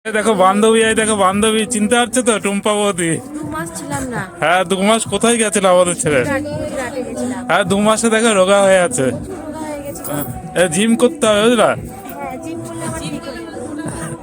দেখো বান্ধবী, এই দেখো বান্ধবী, চিনতে পারছো তো? টুম্পা বৌদি। 2 মাস ছিলাম না। হ্যাঁ, 2 মাস কোথায় গেছিল আমাদের ছেলে? গুজরাটে গেছিলাম। হ্যাঁ, 2 মাসে দেখো রোগা হয়ে আছে। প্রচুর রোগা হয়ে গেছে তো। জিম করতে হবে, বুঝলা? হ্যাঁ, জিম করলে আমার ঠিক হয়ে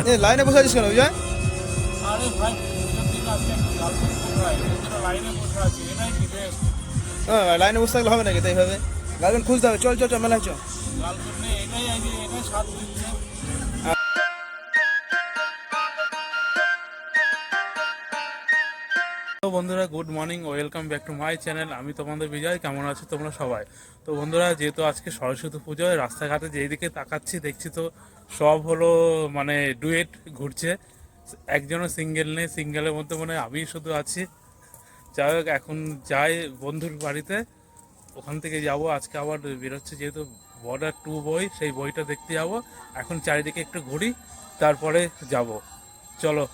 যাবে। এ লাইনে বসে আছিস কেন বিজয়? আরে ভাই, লাইনে বসে আছি, এটাই কি বেশ? হ্যাঁ লাইনে বসে থাকলে হবে নাকি তাই ভাবে? গার্লফ্রেন্ড খুঁজতে হবে, চল চল চল মেলায় চল। গার্লফ্রেন্ড নেই, এটাই সাত দিচ্ছে। তো বন্ধুরা, good morning, welcome back to my channel. আমি তোমাদের বিজয়। কেমন আছো তোমরা সবাই? তো বন্ধুরা, যেহেতু আজকে সরস্বতী পুজো, রাস্তাঘাটে যেদিকে তাকাচ্ছি দেখছি তো সব হলো মানে ডুয়েট ঘুরছে, একজনও সিঙ্গেল নেই। সিঙ্গেলের মধ্যে মানে আমি শুধু আছি। যাই হোক, এখন যাই বন্ধুর বাড়িতে, ওখান থেকে যাব। আজকে আবার বেরোচ্ছে, যেহেতু বর্ডার 2 বই, সেই বইটা দেখতে যাব। এখন চারিদিকে একটু ঘুরি, তারপরে যাব। চলো।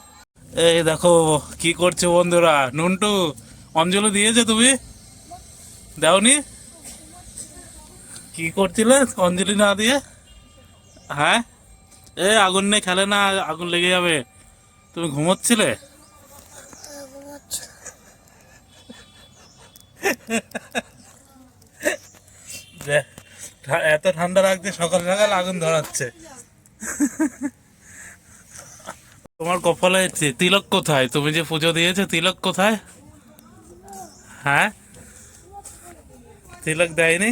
এই দেখো কি করছে বন্ধুরা। নন্টু, অঞ্জলি দিয়েছে? তুমি দাওনি? কি করছিলে অঞ্জলি না দিয়ে? হ্যাঁ, এ আগুন নেই, খেলে না, আগুন লেগে যাবে। তুমি ঘুমোচ্ছিলে? দেখ, এত ঠান্ডা লাগছে, সকাল সকাল আগুন ধরাচ্ছে। তোমার কপালে তিলক কোথায়? তুমি যে পুজো দিয়েছো, তিলক কোথায়? হ্যাঁ, তিলক দেয়নি।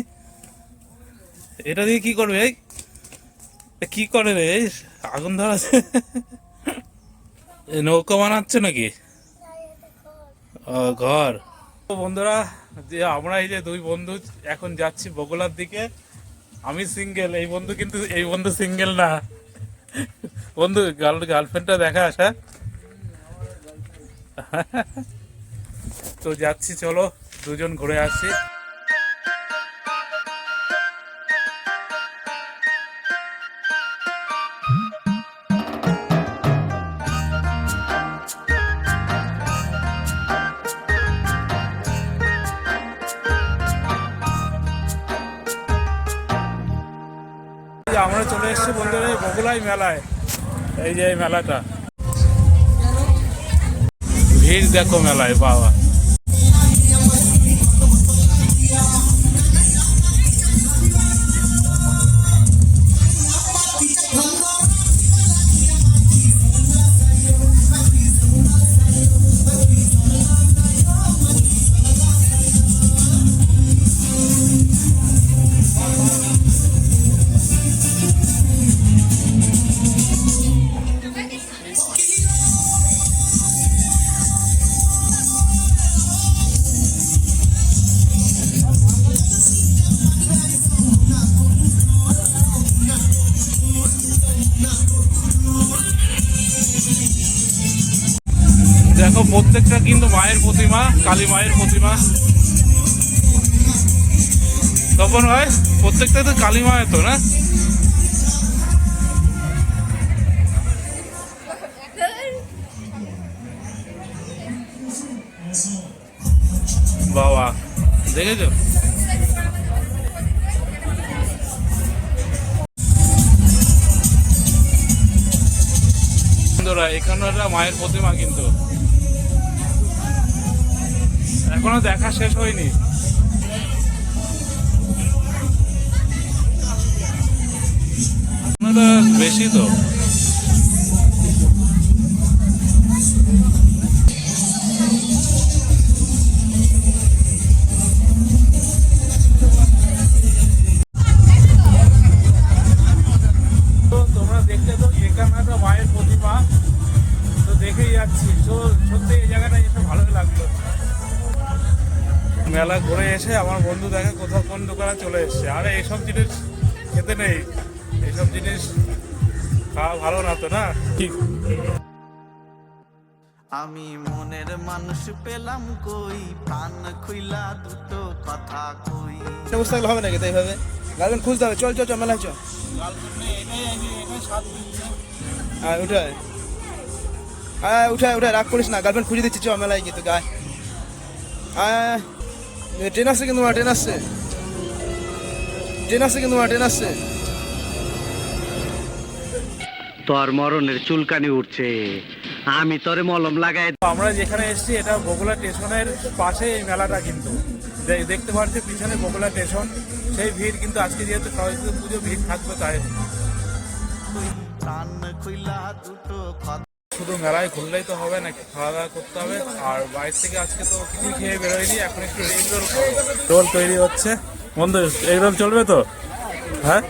এটা দিয়ে কি করবে? এই, এ কি করে রে? এই, আগুন ধরাচ্ছে। এ নৌকা বানাচ্ছে নাকি? ও, ঘর। তো বন্ধুরা, যে আমরা এই যে দুই বন্ধু এখন যাচ্ছি বগুড়ার দিকে। আমি সিঙ্গেল, এই বন্ধু কিন্তু, এই বন্ধু সিঙ্গেল না। বন্ধু, গার্লফ্রেন্ডটা দেখা আসা। তো যাচ্ছি, চলো দুজন ঘুরে আসছি। আমরা চলে এসেছি বন্ধুরা বগুড়াই মেলায়। এই যে এই মেলাটা, ভিড় দেখো মেলায়, বাবা। দেখো প্রত্যেকটা কিন্তু মায়ের প্রতিমা, কালী মায়ের প্রতিমা। তখন হয় প্রত্যেকটা তো কালী মায়ের, তো না? বাবা, দেখেছো? বন্ধুরা, এখানে একটা মায়ের প্রতিমা, কিন্তু এখনো দেখা শেষ হয়নি। বেশি তো। তো তোমরা দেখলে তো এখানে একটা মায়ের প্রতিমা, তো দেখেই যাচ্ছি। তো সত্যি এই জায়গাটা এসে ভালোই লাগলো। মেলা ঘুরে এসে আমার বন্ধু দেখে কোথাও কোন দোকানে চলে এসছে। আরে এইসব জিনিস খেতে নেই, এইসব জিনিস খাওয়া ভালো না, তো না? ঠিক। আমি মনের মানুষ পেলাম কই, প্রাণ খুইলা দুটো কথা কই। লাইনে বসে থাকলে হবে নাকি তাই ভাবে? গার্লফ্রেন্ড খুঁজতে হবে, চল চল চল মেলায় চল। হ্যাঁ উঠায়, হ্যাঁ উঠায় উঠায়, রাগ করিস না, গার্লফ্রেন্ড খুঁজে দিচ্ছি, চল মেলায় কিন্তু গায়ে। হ্যাঁ, ট্রেন আসছে কিন্তু, ট্রেন আসছে, ট্রেন আসছে কিন্তু, ট্রেন আসছে। তোর মরণের চুলকানি উঠছে, আমি তোরে মলম লাগাই। তো আমরা যেখানে এসেছি এটা বগুড়া স্টেশনের পাশে এই মেলাটা, কিন্তু দেখতে পাচ্ছি পিছনে বগুড়া স্টেশন। সেই ভিড় কিন্তু আজকে যেহেতু সরস্বতী পুজো, ভিড় থাকবে তাই। প্রাণ খুইলা দুটো কথা শুধু মেলায় ঘুরলেই তো হবে না, খাওয়া দাওয়া করতে হবে। আর বাইরে থেকে আজকে তো কিছু খেয়ে বেরোয়নি, এখন একটু এগ রোল রোল তৈরি হচ্ছে। বন্ধু এগ রোল চলবে তো? হ্যাঁ,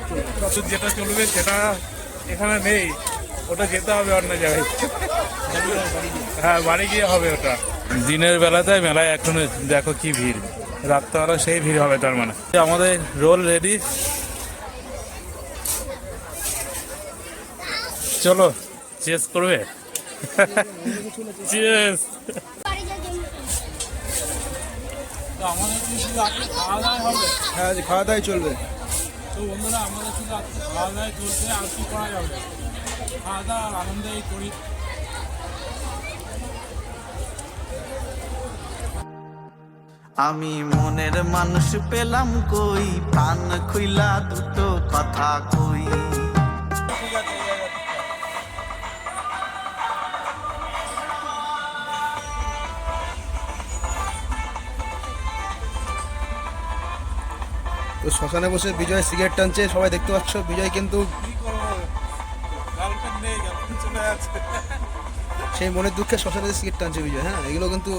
যেটা চলবে সেটা এখানে নেই, ওটা যেতে হবে অন্য জায়গায়। হ্যাঁ, বাড়ি গিয়ে হবে ওটা। দিনের বেলাতে মেলায় এখন দেখো কি ভিড়, রাত্রেবেলা সেই ভিড় হবে। তার মানে আমাদের রোল রেডি, চলো চেস করবে। চেস। তো আমাদের কি শুধু আজকে খাওয়া দাওয়া হবে? হ্যাঁ, আজ খাওয়া দাওয়াই চলবে। তো বন্ধুরা আমাদের শুধু আজকে খাওয়া দাওয়াই চলছে, আর কি করা যাবে? খাওয়া দাওয়া আর আনন্দেই করি। আমি মনের মানুষ পেলাম কই, প্রাণ খুইলা দুটো কথা কই। ঠিক আছে, তো শ্মশানে বসে বিজয় সিগারেট টানছে, সবাই দেখতে পাচ্ছ। বিজয় কিন্তু কি করবো, গার্লফ্রেন্ড নেই, গার্লফ্রেন্ড চলে আছে। সেই মনের দুঃখে শ্মশানে সিগারেট টানছে বিজয়। হ্যাঁ, এগুলো কিন্তু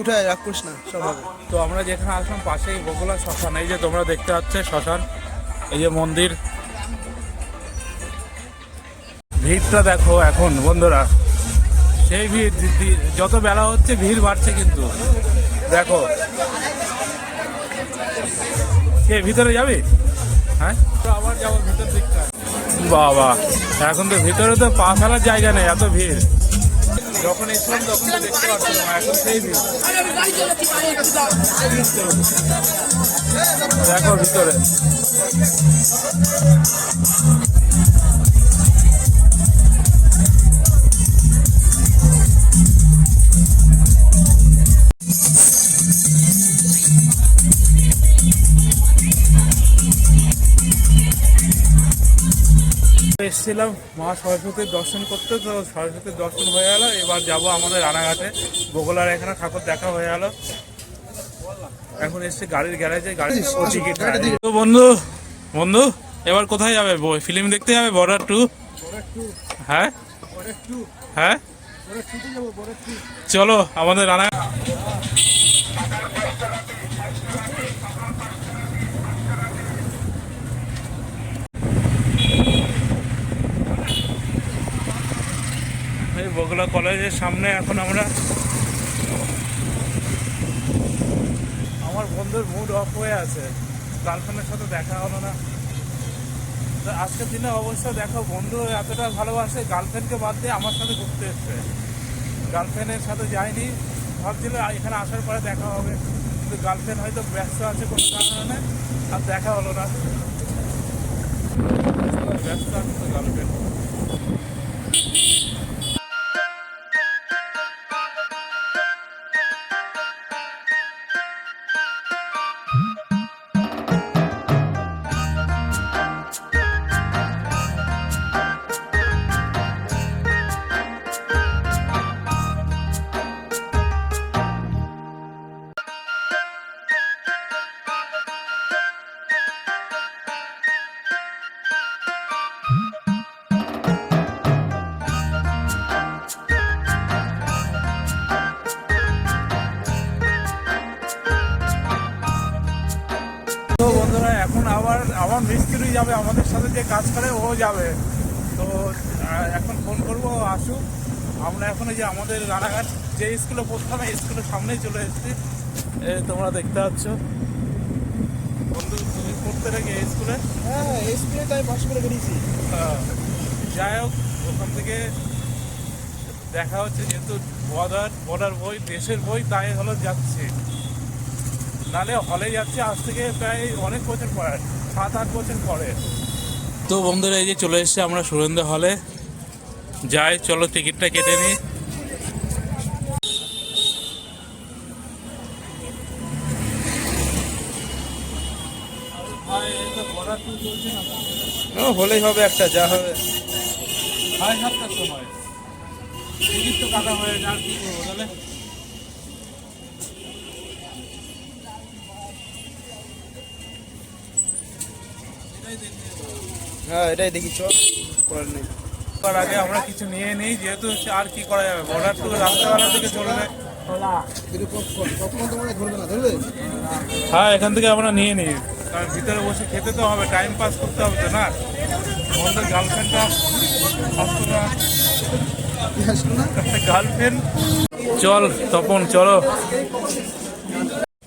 উঠায়, রাগ করিস না, সব হবে। তো আমরা যেখানে আসলাম পাশেই বগুড়া শ্মশান, এই যে তোমরা দেখতে পাচ্ছ শ্মশান, এই যে মন্দির। ভিড়টা দেখো এখন বন্ধুরা, সেই ভিড়, যত বেলা হচ্ছে ভিড় বাড়ছে কিন্তু। দেখো, কে ভিতরে যাবি? হ্যাঁ, তো আবার যাবো ভিতর দিকটা। বাবা, এখন তো ভিতরে তো পা ফেলার জায়গা নেই, এত ভিড়। যখন এসলাম তখন তো দেখতে পাচ্ছিলাম, এখন সেই ভিড়। দেখো ভিতরে এসেছিলাম মা সরস্বতীর দর্শন করতে। তো সরস্বতীর দর্শন হয়ে গেল, এবার যাব আমাদের রানাঘাটে। বগুড়ার এখানে ঠাকুর দেখা হয়ে গেল। এখন এসছে গাড়ির গ্যারেজে, গাড়ির টিকিট। তো বন্ধু বন্ধু এবার কোথায় যাবে? ফিল্ম দেখতে যাবে বর্ডার 2? হ্যাঁ হ্যাঁ, চলো আমাদের রানা। এই বগুড়া কলেজের সামনে এখন আমরা। আমার বন্ধুর মুড অফ হয়ে আছে, গার্লফ্রেন্ডের সাথে দেখা হলো না। তো আজকের দিনে অবশ্য দেখো, বন্ধু এতটা ভালোবাসে, গার্লফ্রেন্ডকে বাদ দিয়ে আমার সাথে ঘুরতে এসছে। গার্লফ্রেন্ডের সাথে যায়নি, ভাবছিল এখানে আসার পরে দেখা হবে, কিন্তু গার্লফ্রেন্ড হয়তো ব্যস্ত আছে কোনো কারণে, আর দেখা হলো না। ব্যস্ত আছে তো গার্লফ্রেন্ড। তো বন্ধুরা এখন আবার মিস্ত্রি যাবে, আমাদের সাথে যে কাজ করে ও যাবে। তো এখন ফোন করবো আসুক। আমরা এখন এই যে আমাদের রানাঘাট যে স্কুলে পড়তাম, এই স্কুলের সামনেই চলে এসেছি। তোমরা দেখতে পাচ্ছ। বন্ধু তুমি পড়তে রেখে এই স্কুলে? হ্যাঁ, এই স্কুলে তাই পাশ করে বেরিয়েছি। যাই হোক, ওখান থেকে দেখা হচ্ছে, যেহেতু বর্ডার বই, দেশের বই, তাই হলো যাচ্ছি। নাহলে হলে যাচ্ছে আজ থেকে প্রায় অনেক বছর পরে, 7-8 বছর পরে। তো বন্ধুরা এই যে চলে এসেছে আমরা সুরেন্দ্র হলে। যাই, চলো টিকিটটা কেটে নিই। ভাই এই তো বর্ডার 2 চলছে হলেই হবে একটা, যা হবে। 7:30টার সময় টিকিট তো কাটা হয়ে যায়, আর কি করবো তাহলে। হ্যাঁ এটাই দেখি, চল করার নেই। তার আগে আমরা কিছু নিয়ে নিই, যেহেতু হচ্ছে আর কি করা যাবে, বর্ডার টু রাস্তাবেলা থেকে চলবে। হ্যাঁ এখান থেকে আমরা নিয়ে নিই, কারণ ভিতরে বসে খেতে তো হবে, টাইম পাস করতে হবে তো না। আমাদের গার্লফ্রেন্ডটা গার্লফ্রেন্ড। চল তপন চলো।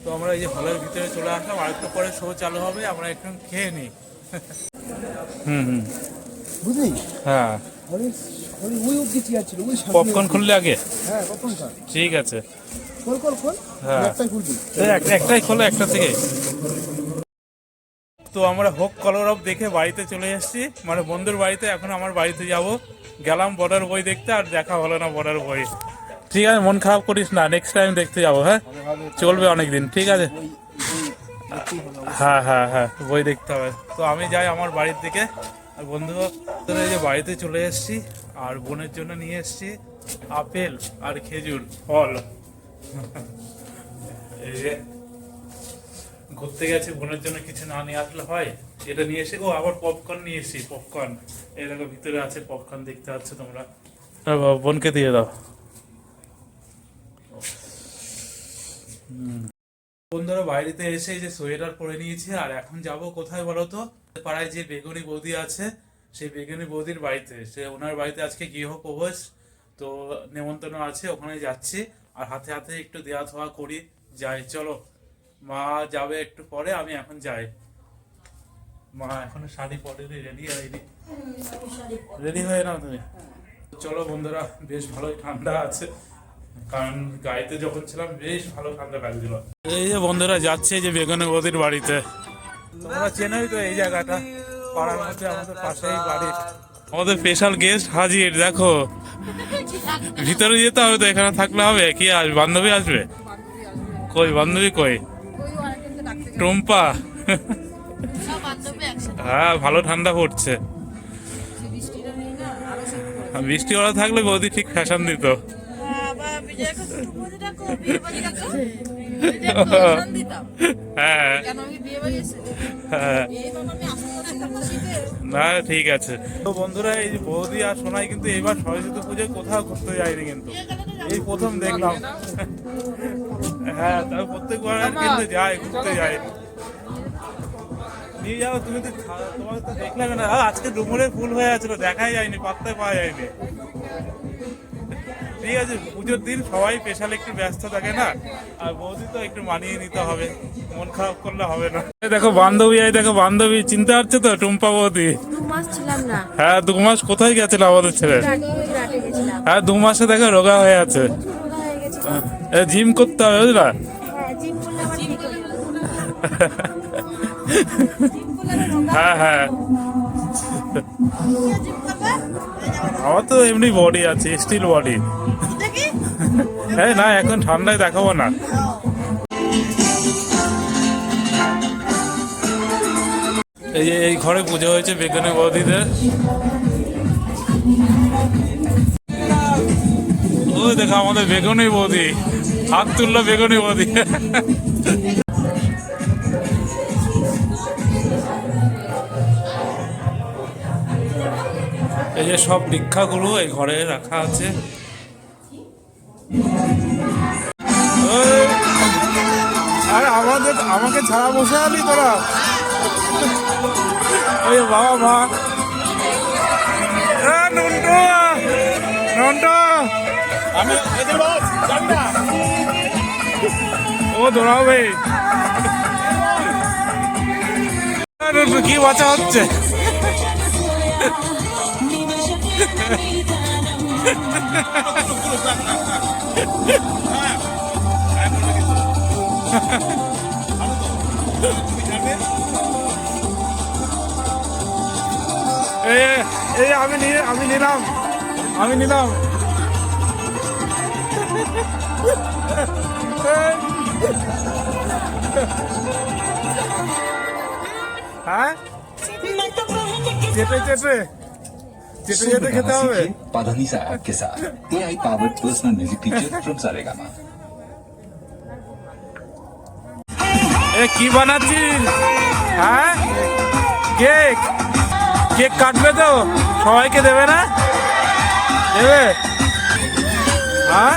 তো আমরা এই যে হলের ভিতরে চলে আসলাম, আরেকটু পরে শো চালু হবে, আমরা একটু খেয়ে নিই। হুম বুঝলি? হ্যাঁ ওই অব্দি চেয়ার ছিল, ওই পপকর্ন খুললে আগে। হ্যাঁ কখন খা, ঠিক আছে। খোল হ্যাঁ একটাই খুলবি। একটাই খোলো, একটা থেকে। তো আমরা হোক কলরব দেখে বাড়িতে চলে এসেছি, মানে বন্ধুর বাড়িতে। এখন আমার বাড়িতে যাব, গেলাম বর্ডার বই দেখতে, আর দেখা হলো না বর্ডার বই। ঠিক আছে, মন খারাপ করিস না, নেক্সট টাইম দেখতে যাবো। হ্যাঁ চলবে অনেকদিন, ঠিক আছে। হ্যাঁ বই দেখতে হবে। তো আমি যাই আমার বাড়ির দিকে, আর বন্ধু এই যে বাড়িতে চলে এসেছি, আর বোনের জন্য নিয়ে এসেছি আপেল আর খেজুর ফল। এই যে ঘুরতে গেছে, বোনের জন্য কিছু না নিয়ে আসলে হয়, এটা নিয়ে এসে। ও আবার পপকর্ন নিয়ে এসেছি, পপকর্ন এই দেখো ভিতরে আছে পপকর্ন, দেখতে পাচ্ছ তোমরা। বোনকে দিয়ে দাও। বন্ধুরা বাড়িতে এসে এই যে সোয়েটার পরে নিয়েছি, আর এখন যাব কোথায় বলো তো? পাড়ায় যে বেগুনি বৌদি আছে, সেই বেগুনি বৌদির বাড়িতে। সে ওনার বাড়িতে আজকে গৃহপ্রবেশ, তো নেমন্তন্ন আছে, ওখানে যাচ্ছি। আর হাতে হাতে একটু দেওয়া থোয়া করি, যাই চলো। মা যাবে একটু পরে, আমি এখন যাই। মা এখনো শাড়ি পরেনি, রেডি হয়ে নাও তুমি। চলো বন্ধুরা, বেশ ভালোই ঠান্ডা আছে, কারণ গাড়িতে যখন ছিলাম বেশ ভালো ঠান্ডা লাগছিল। এই যে বন্ধুরা যাচ্ছে যে বেগুনি বৌদির বাড়িতে। তোমরা চেনোই তো এই জায়গাটা, পাড়ার মধ্যে আমাদের পাশেই বাড়ি। আমাদের স্পেশাল গেস্ট হাজির, দেখো। ভিতরে যেতে হবে তো, এখানে থাকলে হবে কি? আসবে বান্ধবী, আসবে কই বান্ধবী, কই টুম্পা? হ্যাঁ ভালো ঠান্ডা পড়ছে, বৃষ্টি ওরা থাকলে বৌদি ঠিক ফ্যাশন দিত। হ্যাঁ হ্যাঁ না ঠিক আছে। তো বন্ধুরা এই যে বৌদি আর সোনাই কিন্তু এবার সরস্বতী পুজোয় কোথাও ঘুরতে যায়নি, কিন্তু এই প্রথম দেখলাম। হ্যাঁ তবে প্রত্যেকবার কিন্তু যায়, ঘুরতে যায়। নিয়ে যাও তুমি তো, তোমার তো দেখলাম না। আজকে ডুমুরে ফুল হয়ে আছে, দেখাই যায়নি, পাত্তায় পাওয়া যায়নি। ঠিক আছে, পুজোর দিন সবাই স্পেশাল একটু ব্যস্ত থাকে না, আর বৌদি তো একটু মানিয়ে নিতে হবে, মন খারাপ করলে হবে না। দেখো বান্ধবী, এই দেখো বান্ধবী, চিনতে পারছো তো? টুম্পা বৌদি। 2 মাস ছিলাম না, হ্যাঁ 2 মাস কোথায় গেছিল আমাদের ছেলে? গুজরাটে গেছিলাম। হ্যাঁ 2 মাসে দেখো রোগা হয়ে আছে, রোগা হয়ে গেছে। জিম করতে হবে বুঝলা। হ্যাঁ জিম করলে আমার ঠিক হয়ে যাবে। হ্যাঁ আমার তো এমনি বডি আছে, স্টিল বডি। হ্যাঁ না এখন ঠান্ডায় দেখাবো না। এই যে এই ঘরে পুজো হয়েছে বেগুনি বৌদিদের। ওই দেখো আমাদের বেগুনি বৌদি, হাত তুললো বেগুনি বৌদি। এই যে সব দীক্ষাগুলো এই ঘরে রাখা আছে। আরে আমাকে ছাড়া বসে আলি তোরা? ওই বাবা মা, আমি ও দৌড়াবে, কি বাঁচা হচ্ছে? এই আমি নিলাম। হ্যাঁ চেটে চেটে চেটে চেটে খেতে হবে। पाधानीसा ऐप के साथ AI powered personal music teacher from Saregama। এ কি বানাচ্ছিস? হ্যাঁ, কেক কেক কাটবে তো? সবাইকে দেবে না? দেবে? হ্যাঁ,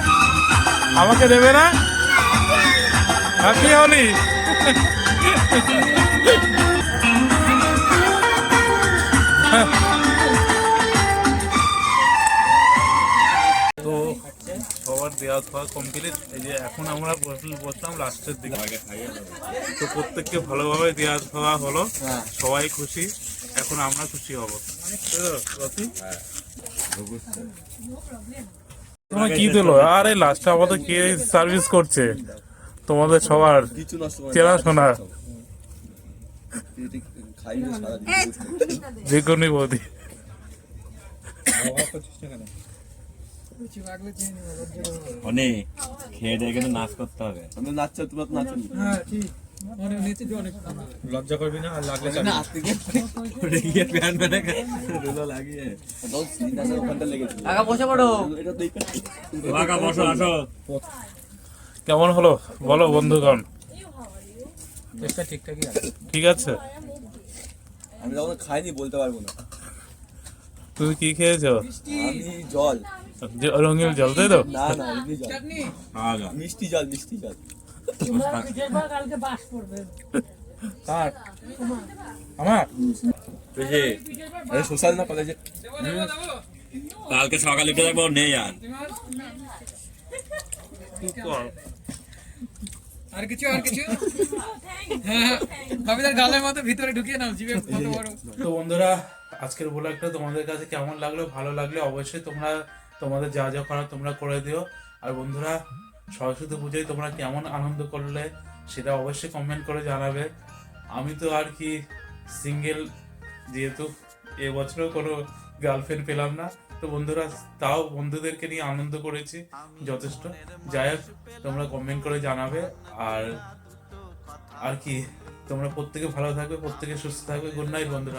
আমাকে দেবে না? হ্যাপি হোলি। তো সবার দেওয়া খাওয়া কমপ্লিট। এই যে এখন আমরা বসলাম লাস্টের দিকে। তো প্রত্যেককে ভালোভাবে দেওয়া খাওয়া হলো, সবাই খুশি, এখন আমরা খুশি হব। তোমার কি দিলো? আরে লাস্টে আমাদের কে সার্ভিস করছে? তোমাদের সবার চেনাশোনা যে কোনো বৌদি। অনেক খেয়ে দিয়ে কিন্তু নাচ করতে হবে। লজ্জা করবি না, আর লাগলে বসো আসো। কেমন হলো বলো বন্ধুগণ? ঠিকঠাকই আছে। ঠিক আছে। আমি তখন খাইনি, বলতে পারবো না। তুমি কি খেয়েছো? আমি জল। রঙিন জল, তাই তো? না না, এমনি জল। মিষ্টি জল, মিষ্টি জল। কার? আমার? সোশ্যাল না কলেজে? কালকে সকালে উঠে দেখবো নেই আর। আর কিছু হ্যাঁ কবিতার গালের মতো ভিতরে ঢুকিয়ে নাও, জিভে কত বড়। তো বন্ধুরা, আজকের ব্লগটা তোমাদের কাছে কেমন লাগলো? ভালো লাগলে অবশ্যই তোমরা তোমাদের যা যা করার তোমরা করে দিও। আর বন্ধুরা, সরস্বতী পুজোয় তোমরা কেমন আনন্দ করলে সেটা অবশ্যই কমেন্ট করে জানাবে। আমি তো আর কি সিঙ্গেল, যেহেতু এবছরও কোনো গার্লফ্রেন্ড পেলাম না, তো বন্ধুরা তাও বন্ধুদেরকে নিয়ে আনন্দ করেছি যথেষ্ট। যাই হোক, তোমরা কমেন্ট করে জানাবে। আর কি তোমরা প্রত্যেকে ভালো থাকবে, প্রত্যেকে সুস্থ থাকবে। গুড নাইট বন্ধুরা।